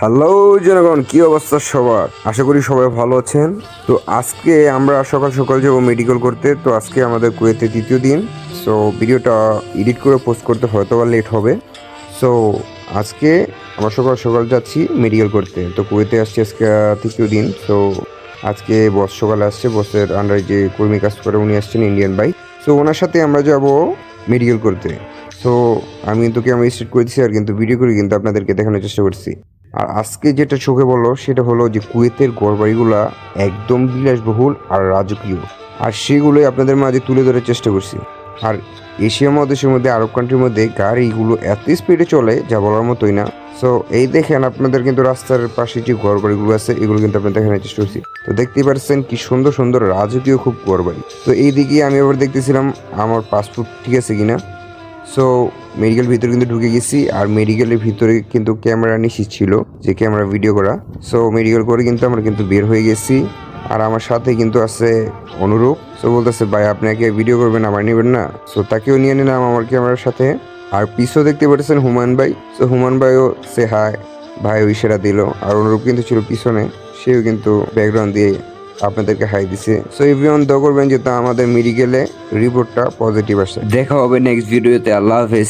Hello জনগণ, কি অবস্থা সবার? আশা করি সবাই ভালো আছেন। তো আজকে আমরা সকাল সকাল যাবো মেডিকেল করতে। তো আজকে আমাদের কুয়েতে তৃতীয় দিন। সো ভিডিওটা এডিট করে পোস্ট করতে হয়তো বা লেট হবে। সো আজকে আমরা সকাল সকাল যাচ্ছি মেডিকেল করতে। তো কুয়েতে আসছি আজকে তৃতীয় দিন। তো আজকে বস সকালে আসছে, বসের আন্ডারে যে কর্মী কাজ করে উনি আসছেন, ইন্ডিয়ান ভাই। সো ওনার সাথে আমরা যাব মেডিকেল করতে। সো আমি কিন্তু ক্যামেরা স্টার্ট করে দিচ্ছি আর কিন্তু ভিডিও করে কিন্তু আপনাদেরকে দেখানোর চেষ্টা করছি। আর আজকে যেটা চোখে বললো সেটা হলো যে কুয়েতের ঘরবাড়িগুলা একদম বিলাসবহুল আর রাজকীয়, আর সেগুলোই আপনাদের মাঝে তুলে ধরার চেষ্টা করছি। আর এশিয়া মহাদেশের মধ্যে, আরব কান্ট্রির মধ্যে গাড়িগুলো এত স্পিডে চলে যা বলার মতোই না। সো এই দেখেন আপনাদের কিন্তু রাস্তার পাশে যে ঘরবাড়িগুলো আছে এগুলো কিন্তু আপনার দেখানোর চেষ্টা করছি। তো দেখতেই পাচ্ছেন কি সুন্দর সুন্দর রাজকীয় খুব ঘরবাড়ি। তো এই দিকে আমি আবার দেখতেছিলাম আমার পাসপোর্ট ঠিক আছে কিনা। সো মেডিকেল ভিতরে কিন্তু ঢুকে গেছি, আর মেডিকেলের ভিতরে কিন্তু ক্যামেরা নিষিদ্ধ ছিল, যে ক্যামেরা ভিডিও করা। সো মেডিকেল করে কিন্তু আমরা কিন্তু বের হয়ে গেছি। আর আমার সাথে কিন্তু আছে অনুরূপ। সো বলতেছে, ভাই আপনাকে ভিডিও করবেন, আমার নেবেন না? সো তাকেও নিয়ে নিলাম আমার ক্যামেরার সাথে। আর পিছও দেখতে পাচ্ছেন হুমায়ুন ভাই। সো হুমায়ুন ভাইও সে হাই ভাই ওই সেরা দিল। আর অনুরূপ কিন্তু ছিল পিছনে, সেও কিন্তু ব্যাকগ্রাউন্ড দিয়ে আপনাদেরকে হাই দিছে। সো এভরিওয়ান দোয়া করবেন যাতে আমাদের মেডিকেলে রিপোর্টটা পজিটিভ আসে। দেখা হবে নেক্সট ভিডিওতে। আল্লাহ হাফেজ।